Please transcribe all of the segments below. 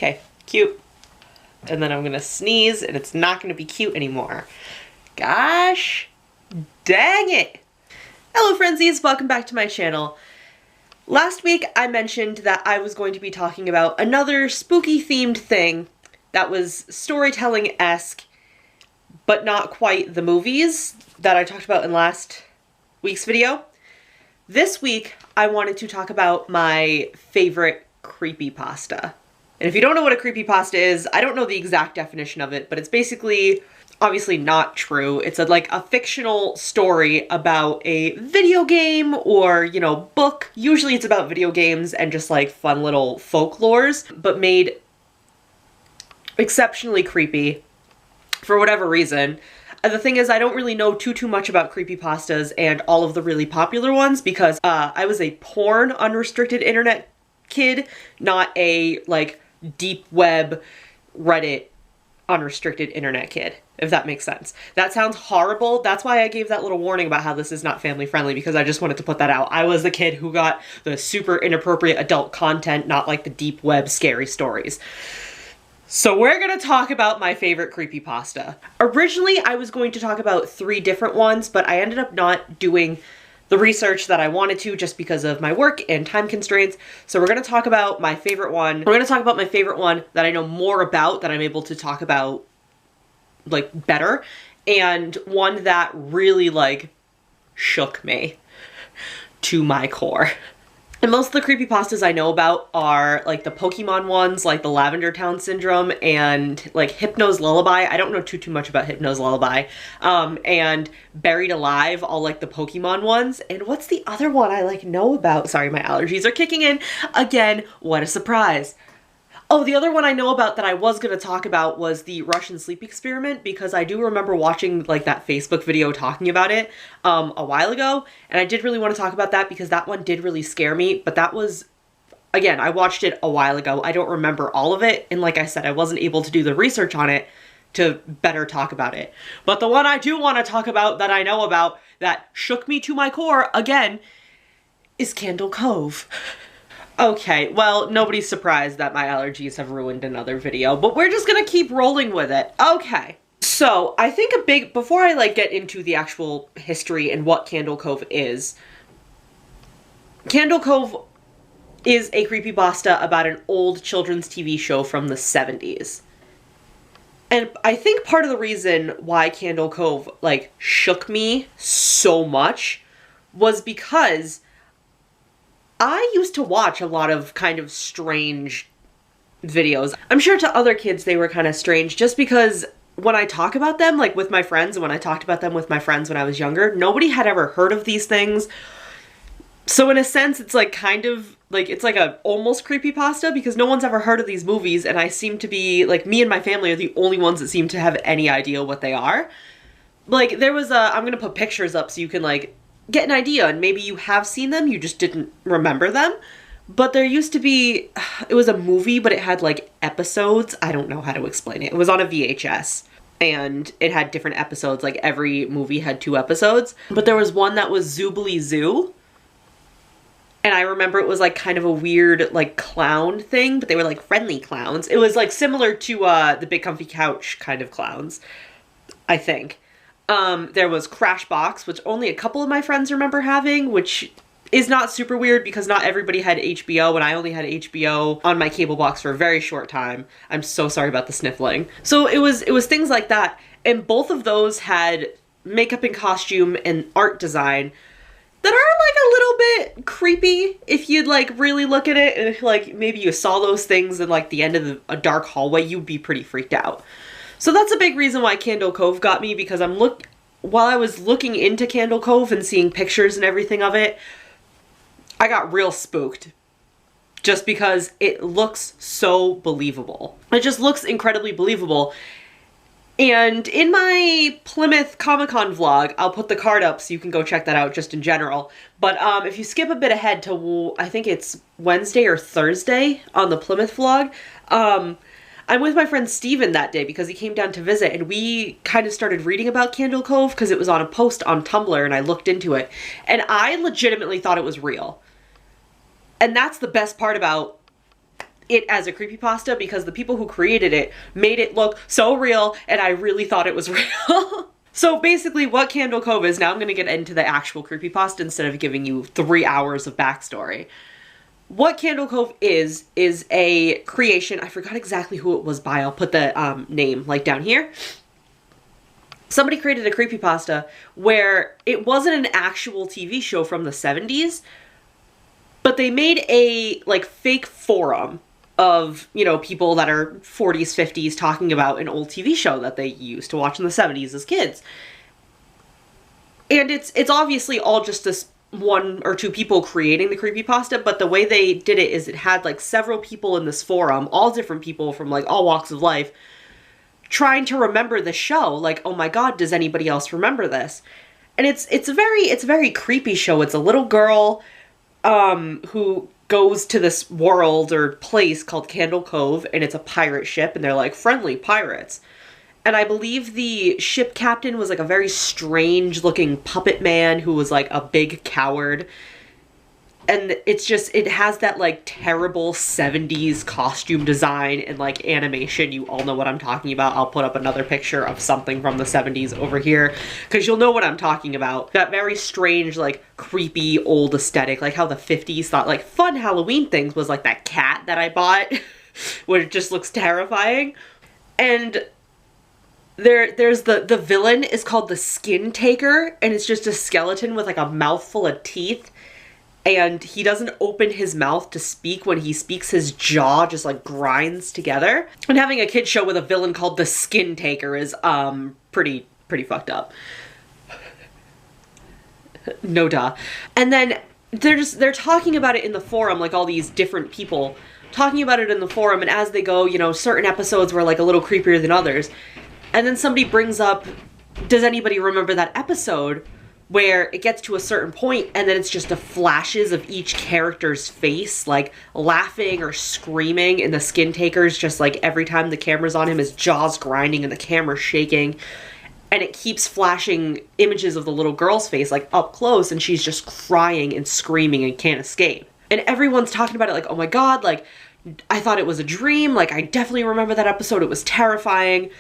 Okay, cute. And then I'm gonna sneeze and it's not gonna be cute anymore. Gosh, dang it. Hello Friendzies, welcome back to my channel. Last week I mentioned that I was going to be talking about another spooky themed thing that was storytelling-esque, but not quite the movies that I talked about in last week's video. This week I wanted to talk about my favorite creepypasta. And if you don't know what a creepypasta is, I don't know the exact definition of it, but it's basically obviously not true. It's like a fictional story about a video game or, you know, book. Usually it's about video games and just like fun little folklores, but made exceptionally creepy for whatever reason. And the thing is, I don't really know too much about creepypastas and all of the really popular ones because I was a porn unrestricted internet kid, not a like deep web Reddit unrestricted internet kid, if that makes sense. That sounds horrible. That's why I gave that little warning about how this is not family friendly, because I just wanted to put that out. I was the kid who got the super inappropriate adult content, not like the deep web scary stories. So we're gonna talk about my favorite creepypasta. Originally, I was going to talk about 3 different ones, but I ended up not doing the research that I wanted to just because of my work and time constraints. So we're gonna talk about my favorite one. We're gonna talk about my favorite one that I know more about, that I'm able to talk about like better, and one that really like shook me to my core. And most of the creepypastas I know about are like the Pokemon ones, like the Lavender Town Syndrome and like Hypno's Lullaby. I don't know too much about Hypno's Lullaby. And Buried Alive, all like the Pokemon ones. And what's the other one I like know about? Sorry, my allergies are kicking in again. What a surprise. Oh, the other one I know about that I was going to talk about was the Russian sleep experiment, because I do remember watching like that Facebook video talking about it a while ago, and I did really want to talk about that because that one did really scare me, but that was, again, I watched it a while ago. I don't remember all of it, and like I said, I wasn't able to do the research on it to better talk about it. But the one I do want to talk about that I know about that shook me to my core, again, is Candle Cove. Okay, well, nobody's surprised that my allergies have ruined another video, but we're just gonna keep rolling with it. Okay, so I think before I like get into the actual history and what Candle Cove is a creepypasta about an old children's TV show from the 70s. And I think part of the reason why Candle Cove like shook me so much was because I used to watch a lot of kind of strange videos. I'm sure to other kids they were kind of strange just because when I talk about them, like with my friends, and when I talked about them with my friends when I was younger, nobody had ever heard of these things. So in a sense, it's like kind of like, it's like a almost creepypasta because no one's ever heard of these movies, and I seem to be, like, me and my family are the only ones that seem to have any idea what they are. Like, there was I'm gonna put pictures up so you can, like, get an idea, and maybe you have seen them, you just didn't remember them. But there used to be, it was a movie, but it had like episodes. I don't know how to explain it. It was on a VHS and it had different episodes. Like every movie had 2 episodes, but there was one that was Zoobly Zoo. And I remember it was like kind of a weird like clown thing, but they were like friendly clowns. It was like similar to the Big Comfy Couch kind of clowns, I think. There was Crashbox, which only a couple of my friends remember having, which is not super weird because not everybody had HBO, and I only had HBO on my cable box for a very short time. I'm so sorry about the sniffling. So it was things like that, and both of those had makeup and costume and art design that are like a little bit creepy if you'd like really look at it, and if like maybe you saw those things in like the end of a dark hallway, you'd be pretty freaked out. So that's a big reason why Candle Cove got me, because while I was looking into Candle Cove and seeing pictures and everything of it, I got real spooked. Just because it looks so believable. It just looks incredibly believable. And in my Plymouth Comic-Con vlog, I'll put the card up so you can go check that out just in general. But if you skip a bit ahead to, I think it's Wednesday or Thursday on the Plymouth vlog, I'm with my friend Steven that day because he came down to visit, and we kind of started reading about Candle Cove because it was on a post on Tumblr, and I looked into it, and I legitimately thought it was real. And that's the best part about it as a creepypasta because the people who created it made it look so real, and I really thought it was real. So basically what Candle Cove is, now I'm going to get into the actual creepypasta instead of giving you 3 hours of backstory. What Candle Cove is a creation, I forgot exactly who it was by, I'll put the name like down here. Somebody created a creepypasta where it wasn't an actual TV show from the 70s, but they made a like fake forum of, you know, people that are 40s, 50s talking about an old TV show that they used to watch in the 70s as kids. And it's obviously all just this 1 or 2 people creating the creepypasta, but the way they did it is it had like several people in this forum, all different people from like all walks of life, trying to remember the show. Like, oh my god, does anybody else remember this? And it's a very creepy show. It's a little girl who goes to this world or place called Candle Cove, and it's a pirate ship, and they're like friendly pirates. And I believe the ship captain was like a very strange looking puppet man who was like a big coward. And it's just, it has that like terrible 70s costume design and like animation. You all know what I'm talking about. I'll put up another picture of something from the 70s over here because you'll know what I'm talking about. That very strange, like creepy old aesthetic, like how the 50s thought like fun Halloween things was like that cat that I bought, where it just looks terrifying. And there's the villain is called the Skin Taker, and it's just a skeleton with like a mouthful of teeth. And he doesn't open his mouth to speak. When he speaks, his jaw just like grinds together. And having a kid show with a villain called the Skin Taker is pretty fucked up. No duh. And then they're talking about it in the forum, like all these different people talking about it in the forum, and as they go, you know, certain episodes were like a little creepier than others. And then somebody brings up, does anybody remember that episode where it gets to a certain point and then it's just the flashes of each character's face, like laughing or screaming, and the Skin Taker's just like every time the camera's on him, his jaw's grinding and the camera's shaking, and it keeps flashing images of the little girl's face like up close, and she's just crying and screaming and can't escape. And everyone's talking about it like, oh my god, like I thought it was a dream, like I definitely remember that episode, it was terrifying.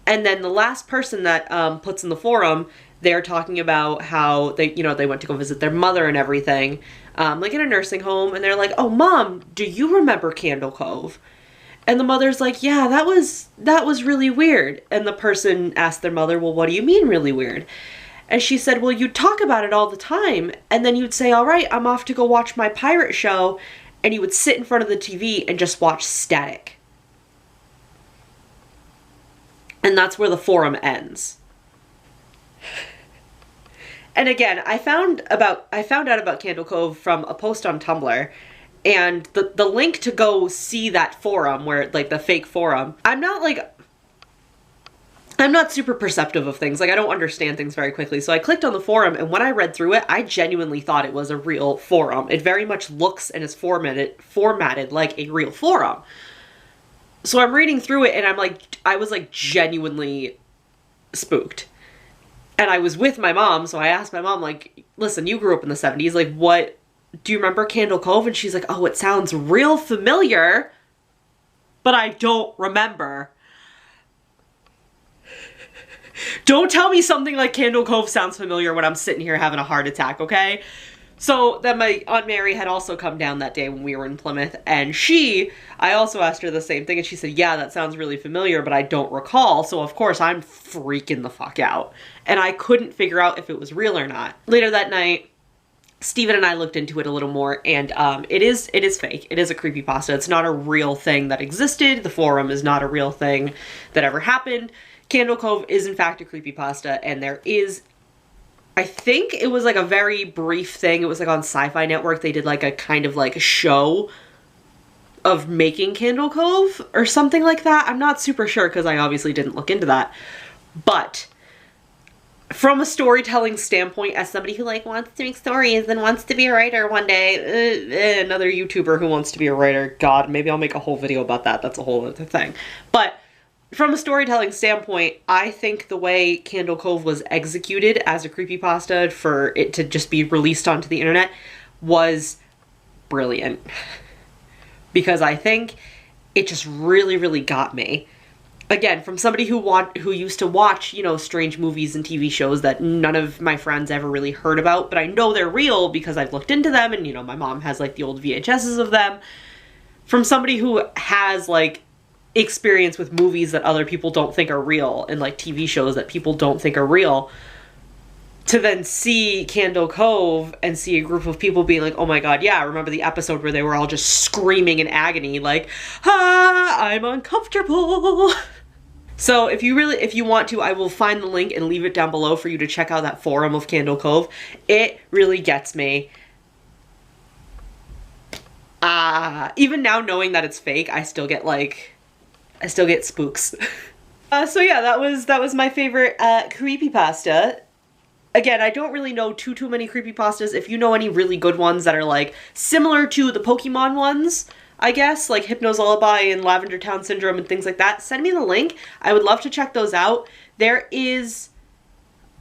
And then the last person that puts in the forum, they're talking about how they, you know, they went to go visit their mother and everything, like in a nursing home, and they're like, oh mom, do you remember Candle Cove? And the mother's like, yeah, that was really weird. And the person asked their mother, well, what do you mean really weird? And she said, well, you'd talk about it all the time, and then you'd say, all right, I'm off to go watch my pirate show, and you would sit in front of the TV and just watch static. And that's where the forum ends. And again, I found out about Candle Cove from a post on Tumblr, and the link to go see that forum, where like the fake forum, I'm not super perceptive of things. Like I don't understand things very quickly. So I clicked on the forum, and when I read through it, I genuinely thought it was a real forum. It very much looks and is formatted like a real forum. So I'm reading through it, and I was like genuinely spooked. And I was with my mom, so I asked my mom, like, listen, you grew up in the 70s, like, what, do you remember Candle Cove? And she's like, oh, it sounds real familiar, but I don't remember. Don't tell me something like Candle Cove sounds familiar when I'm sitting here having a heart attack, okay? So then my Aunt Mary had also come down that day when we were in Plymouth, and I also asked her the same thing, and she said, yeah, that sounds really familiar, but I don't recall. So of course I'm freaking the fuck out. And I couldn't figure out if it was real or not. Later that night, Steven and I looked into it a little more, and it is fake. It is a creepypasta. It's not a real thing that existed. The forum is not a real thing that ever happened. Candle Cove is in fact a creepypasta, and there is, I think it was like a very brief thing. It was like on Sci-Fi Network. They did like a kind of like a show of making Candle Cove or something like that. I'm not super sure because I obviously didn't look into that. But from a storytelling standpoint, as somebody who like wants to make stories and wants to be a writer one day, another YouTuber who wants to be a writer, God, maybe I'll make a whole video about that. That's a whole other thing. But from a storytelling standpoint, I think the way Candle Cove was executed as a creepypasta for it to just be released onto the internet was brilliant. because I think it just really, really got me. Again, from somebody who used to watch, you know, strange movies and TV shows that none of my friends ever really heard about, but I know they're real because I've looked into them, and, you know, my mom has, like, the old VHSs of them. From somebody who has, like, experience with movies that other people don't think are real, and, like, TV shows that people don't think are real, to then see Candle Cove and see a group of people being like, oh my god, yeah, I remember the episode where they were all just screaming in agony, like, ah, I'm uncomfortable. So if you want to, I will find the link and leave it down below for you to check out that forum of Candle Cove. It really gets me. Even now knowing that it's fake, I still get spooks. So yeah, that was my favorite creepypasta. Again, I don't really know too many creepypastas. If you know any really good ones that are like similar to the Pokemon ones, I guess, like Hypno's Lullaby and Lavender Town Syndrome and things like that, send me the link. I would love to check those out. There is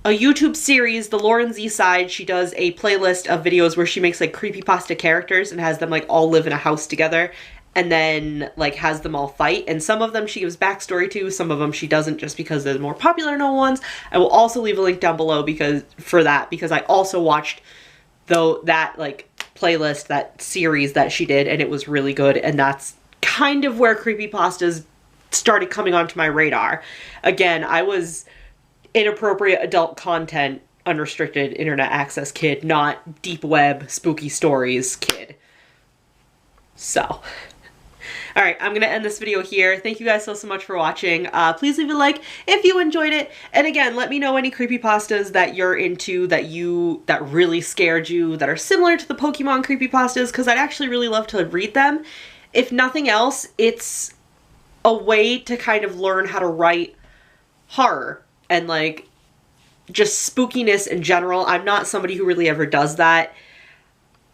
a YouTube series, the Lauren Z Side. She does a playlist of videos where she makes like creepypasta characters and has them like all live in a house together, and then like has them all fight. And some of them she gives backstory to, some of them she doesn't, just because they're the more popular known ones. I will also leave a link down below because I also watched that like playlist, that series that she did, and it was really good. And that's kind of where creepypastas started coming onto my radar. Again, I was inappropriate adult content, unrestricted internet access kid, not deep web spooky stories kid. So all right, I'm gonna end this video here. Thank you guys so much for watching. Please leave a like if you enjoyed it. And again, let me know any creepypastas that you're into, that really scared you, that are similar to the Pokemon creepypastas, because I'd actually really love to read them. If nothing else, it's a way to kind of learn how to write horror and like just spookiness in general. I'm not somebody who really ever does that.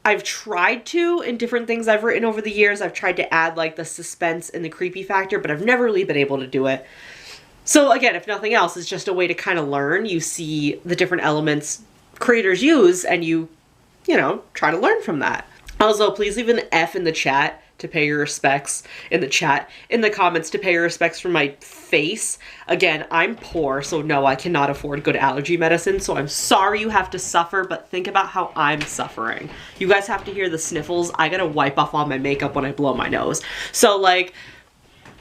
I've tried to in different things I've written over the years. I've tried to add like the suspense and the creepy factor, but I've never really been able to do it. So again, if nothing else, it's just a way to kind of learn. You see the different elements creators use and you know, try to learn from that. Also, please leave an F in the chat to pay your respects, in the comments to pay your respects for my face. Again, I'm poor, so no, I cannot afford good allergy medicine, so I'm sorry you have to suffer, but think about how I'm suffering. You guys have to hear the sniffles. I gotta wipe off all my makeup when I blow my nose. So like,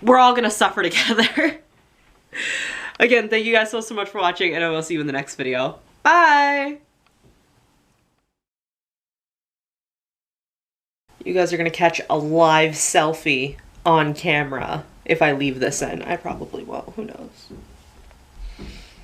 we're all gonna suffer together. Again, thank you guys so much for watching, and I will see you in the next video. Bye! You guys are gonna catch a live selfie on camera if I leave this in. I probably won't, who knows.